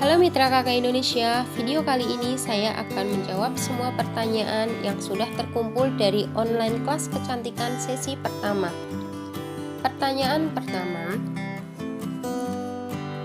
Halo Mitra Kakak Indonesia, video kali ini saya akan menjawab semua pertanyaan yang sudah terkumpul dari online kelas kecantikan sesi pertama. Pertanyaan pertama,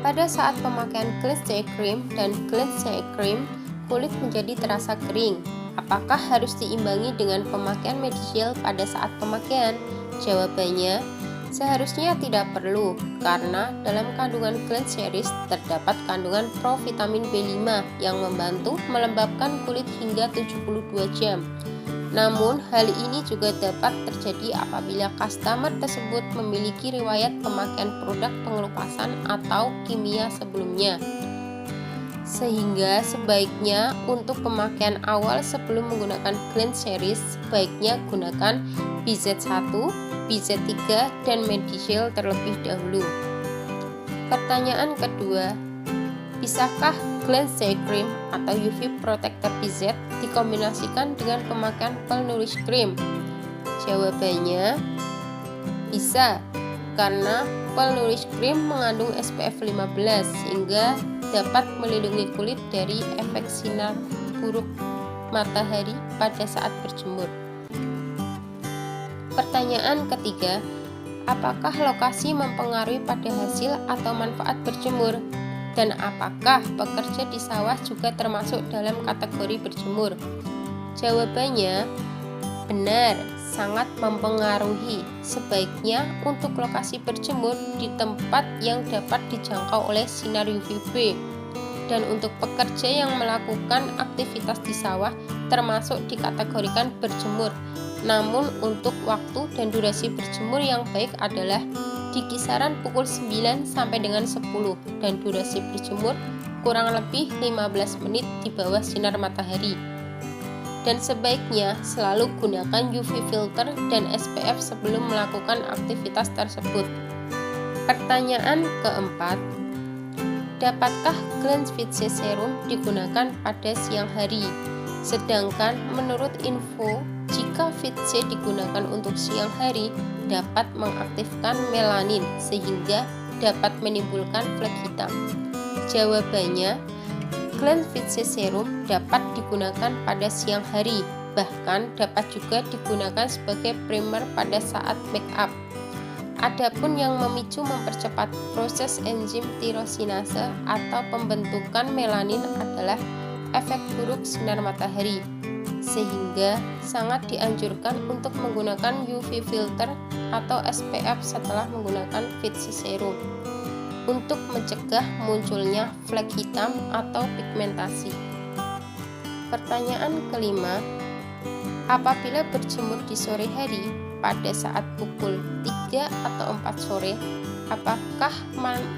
pada saat pemakaian cleanse day cream dan cleanse day cream, kulit menjadi terasa kering. Apakah harus diimbangi dengan pemakaian Medicel pada saat pemakaian? Jawabannya, seharusnya tidak perlu, karena dalam kandungan Cleanse Series terdapat kandungan provitamin B5 yang membantu melembabkan kulit hingga 72 jam. Namun, hal ini juga dapat terjadi apabila customer tersebut memiliki riwayat pemakaian produk pengelupasan atau kimia sebelumnya. Sehingga sebaiknya untuk pemakaian awal sebelum menggunakan Cleanse Series, sebaiknya gunakan BZ1, BZ3, dan Medicel terlebih dahulu. Pertanyaan kedua, bisakah Cleanse Day Cream atau UV Protector BZ dikombinasikan dengan pemakaian Pearl Nourish Cream? Jawabannya, bisa, karena Pearl Nourish Cream mengandung SPF 15 sehingga dapat melindungi kulit dari efek sinar buruk matahari pada saat berjemur. Pertanyaan ketiga, apakah lokasi mempengaruhi pada hasil atau manfaat berjemur? Dan apakah bekerja di sawah juga termasuk dalam kategori berjemur? Jawabannya, benar, sangat mempengaruhi. Sebaiknya untuk lokasi berjemur di tempat yang dapat dijangkau oleh sinar UVB. Dan untuk pekerja yang melakukan aktivitas di sawah termasuk dikategorikan berjemur. Namun untuk waktu dan durasi berjemur yang baik adalah di kisaran pukul 9 sampai dengan 10 dan durasi berjemur kurang lebih 15 menit di bawah sinar matahari. Dan sebaiknya selalu gunakan UV filter dan SPF sebelum melakukan aktivitas tersebut. Pertanyaan keempat, dapatkah Cleanse Fit C Serum digunakan pada siang hari? Sedangkan menurut info, jika Fit C digunakan untuk siang hari dapat mengaktifkan melanin sehingga dapat menimbulkan flek hitam. Jawabannya, Cleanse Fit C Serum dapat digunakan pada siang hari, bahkan dapat juga digunakan sebagai primer pada saat make up. Adapun yang memicu mempercepat proses enzim tirosinase atau pembentukan melanin adalah efek buruk sinar matahari, sehingga sangat dianjurkan untuk menggunakan UV filter atau SPF setelah menggunakan Fit C Serum untuk mencegah munculnya flek hitam atau pigmentasi. Pertanyaan kelima, apabila berjemur di sore hari pada saat pukul 3 atau 4 sore, apakah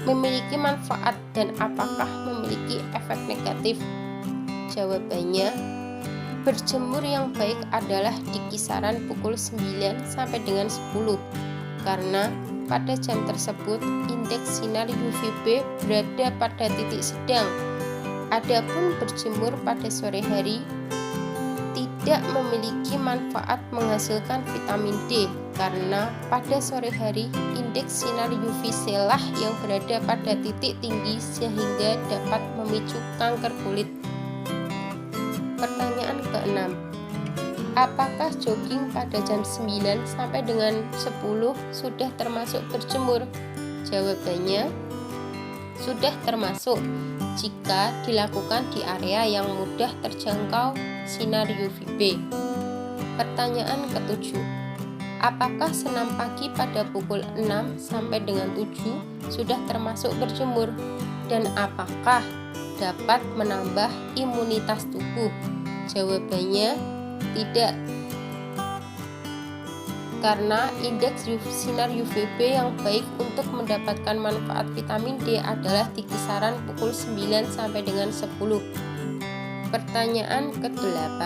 memiliki manfaat dan apakah memiliki efek negatif? Jawabannya, berjemur yang baik adalah di kisaran pukul 9 sampai dengan 10 karena pada jam tersebut indeks sinar UVB berada pada titik sedang. Adapun berjemur pada sore hari tidak memiliki manfaat menghasilkan vitamin D karena pada sore hari indeks sinar UVC lah yang berada pada titik tinggi sehingga dapat memicu kanker kulit. Pertanyaan ke-6, apakah jogging pada jam 9 sampai dengan 10 sudah termasuk berjemur? Jawabannya, sudah termasuk jika dilakukan di area yang mudah terjangkau sinar UVB. Pertanyaan ke-7, apakah senam pagi pada pukul 6 sampai dengan 7 sudah termasuk berjemur? Dan apakah dapat menambah imunitas tubuh? Jawabannya, tidak, karena indeks sinar UVB yang baik untuk mendapatkan manfaat vitamin D adalah di kisaran pukul 9 sampai dengan 10. Pertanyaan ke-8,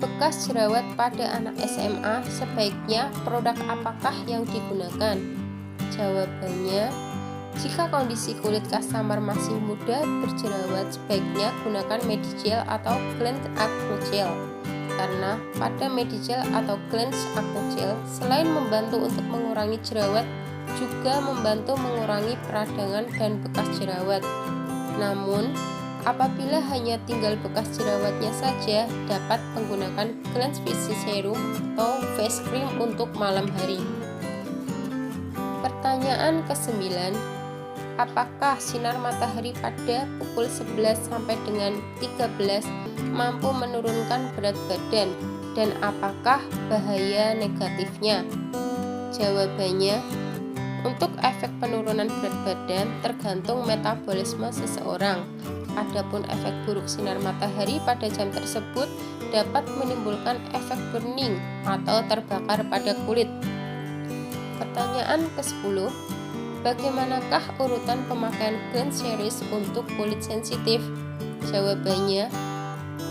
bekas jerawat pada anak SMA sebaiknya produk apakah yang digunakan? Jawabannya, jika kondisi kulit customer masih muda berjerawat, sebaiknya gunakan Medicel atau Cleanse Acne Gel. Karena pada Medicel atau Cleanse Acne Gel selain membantu untuk mengurangi jerawat, juga membantu mengurangi peradangan dan bekas jerawat. Namun, apabila hanya tinggal bekas jerawatnya saja, dapat menggunakan Cleanse Face Serum atau face cream untuk malam hari. Pertanyaan ke-9, apakah sinar matahari pada pukul 11 sampai dengan 13 mampu menurunkan berat badan, dan apakah bahaya negatifnya? Jawabannya, untuk efek penurunan berat badan tergantung metabolisme seseorang. Adapun efek buruk sinar matahari pada jam tersebut dapat menimbulkan efek burning atau terbakar pada kulit. Pertanyaan ke-10, bagaimanakah urutan pemakaian Cleanse Series untuk kulit sensitif? Jawabannya,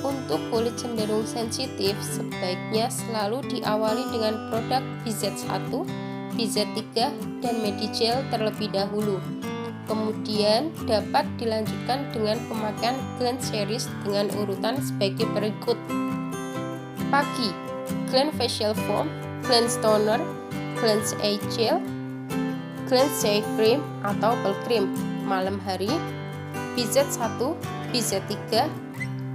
untuk kulit cenderung sensitif, sebaiknya selalu diawali dengan produk BZ1, BZ3, dan Medigel terlebih dahulu. Kemudian dapat dilanjutkan dengan pemakaian Cleanse Series dengan urutan sebagai berikut. Pagi, Cleanse Facial Foam, Cleanse Toner, Cleanse Eye Gel, Cleanse Eye Cream atau Ball Cream. Malam hari, BZ1, BZ3,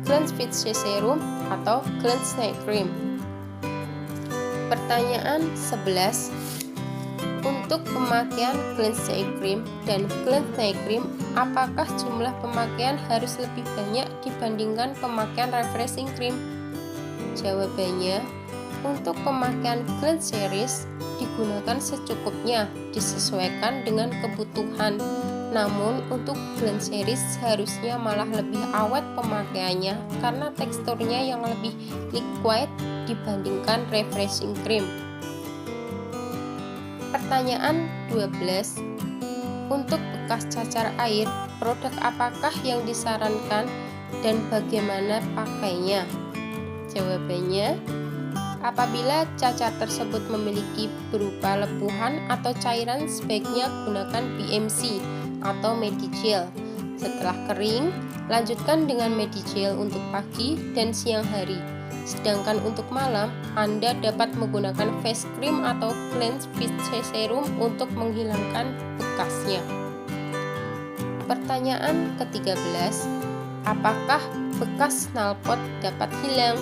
Cleanse Face Serum atau Cleanse Night Cream. Pertanyaan 11, untuk pemakaian Cleanse Eye Cream dan Cleanse Night Cream, apakah jumlah pemakaian harus lebih banyak dibandingkan pemakaian Refreshing Cream? Jawabannya, untuk pemakaian Cleanse Series digunakan secukupnya, disesuaikan dengan kebutuhan. Namun untuk Cleanse Series seharusnya malah lebih awet pemakaiannya karena teksturnya yang lebih liquid dibandingkan Refreshing Cream. Pertanyaan 12, untuk bekas cacar air, produk apakah yang disarankan dan bagaimana pakainya? Jawabannya, apabila cacar tersebut memiliki berupa lepuhan atau cairan, sebaiknya gunakan BMC atau Medigel. Setelah kering, lanjutkan dengan Medigel untuk pagi dan siang hari. Sedangkan untuk malam, Anda dapat menggunakan face cream atau Cleanse Face Serum untuk menghilangkan bekasnya. Pertanyaan ke-13, apakah bekas knalpot dapat hilang?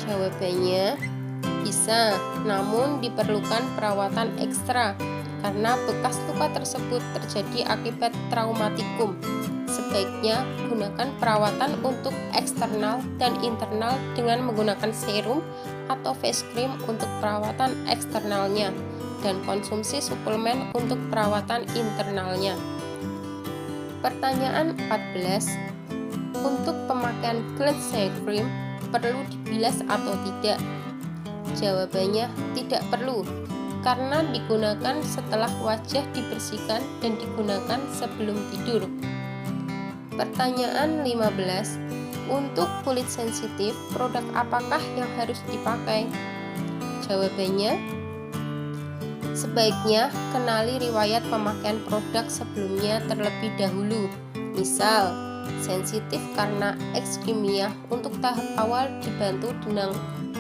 Jawabannya, bisa, namun diperlukan perawatan ekstra karena bekas luka tersebut terjadi akibat traumatikum. Sebaiknya gunakan perawatan untuk eksternal dan internal dengan menggunakan serum atau face cream untuk perawatan eksternalnya dan konsumsi suplemen untuk perawatan internalnya. Pertanyaan 14, untuk pemakaian Cleanse Cream perlu dibilas atau tidak? Jawabannya, tidak perlu, karena digunakan setelah wajah dibersihkan dan digunakan sebelum tidur. Pertanyaan 15, untuk kulit sensitif, produk apakah yang harus dipakai? Jawabannya, sebaiknya kenali riwayat pemakaian produk sebelumnya terlebih dahulu. Misal, sensitif karena ekskimia, untuk tahap awal dibantu dengan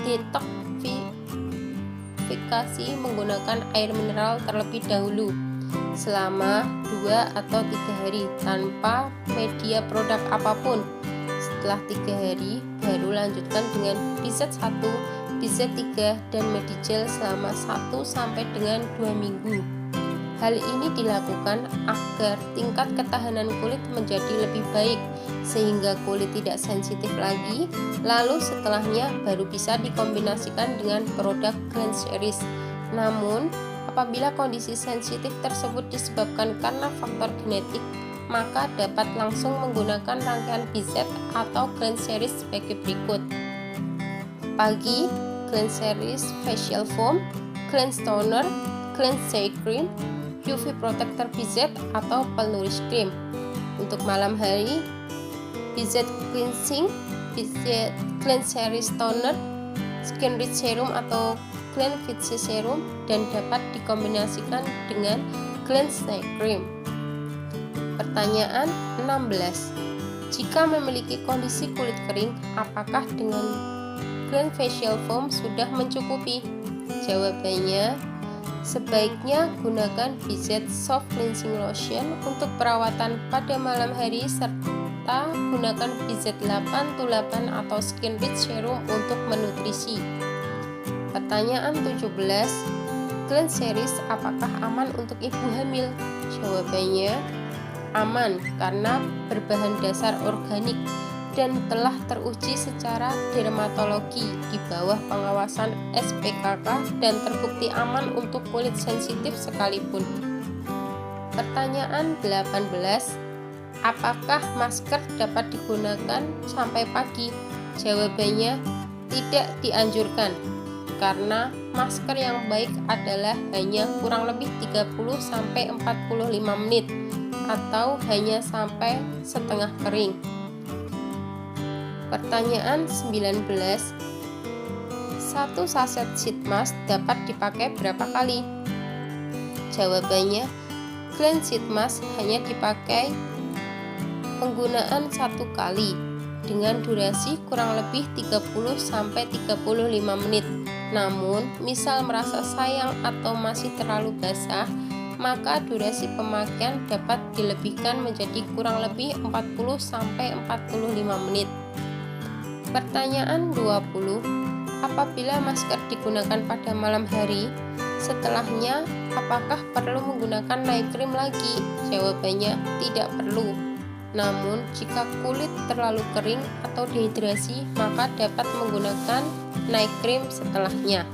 detoksifikasi menggunakan air mineral terlebih dahulu selama 2 atau 3 hari tanpa media produk apapun. Setelah 3 hari, baru lanjutkan dengan BZ1, BZ3, dan Medigel selama 1 sampai dengan 2 minggu. Hal ini dilakukan agar tingkat ketahanan kulit menjadi lebih baik sehingga kulit tidak sensitif lagi, lalu setelahnya baru bisa dikombinasikan dengan produk Cleanse Series. Namun, apabila kondisi sensitif tersebut disebabkan karena faktor genetik, maka dapat langsung menggunakan rangkaian BZ atau Cleanse Series sebagai berikut. Pagi, Cleanse Series Facial Foam, Cleanse Toner, Cleanse Eye Cream, UV Protector BZ atau Pale Nourish Cream. Untuk malam hari, BZ Cleansing, BZ Cleanse Series Toner, Skin Rich Serum atau Cleanse Face Serum, dan dapat dikombinasikan dengan Cleanse Night Cream. Pertanyaan 16, jika memiliki kondisi kulit kering, apakah dengan Cleanse Facial Foam sudah mencukupi? Jawabannya, Sebaiknya gunakan BZ Soft Cleansing Lotion untuk perawatan pada malam hari serta gunakan BZ8 Tulapan atau Skin Rich Serum untuk menutrisi. Pertanyaan 17. Cleanse Series apakah aman untuk ibu hamil? Jawabannya aman karena berbahan dasar organik dan telah teruji secara dermatologi di bawah pengawasan SPKK dan terbukti aman untuk kulit sensitif sekalipun. Pertanyaan 18. Apakah masker dapat digunakan sampai pagi? Jawabannya tidak dianjurkan karena masker yang baik adalah hanya kurang lebih 30-45 menit atau hanya sampai setengah kering. Pertanyaan 19. Satu saset sheet mask dapat dipakai berapa kali? Jawabannya, cleanse sheet mask hanya dipakai penggunaan satu kali dengan durasi kurang lebih 30-35 menit. Namun, misal merasa sayang atau masih terlalu basah, maka durasi pemakaian dapat dilebihkan menjadi kurang lebih 40-45 menit. Pertanyaan 20. Apabila masker digunakan pada malam hari, setelahnya apakah perlu menggunakan night cream lagi? Jawabannya tidak perlu. Namun, jika kulit terlalu kering atau dehidrasi, maka dapat menggunakan night cream setelahnya.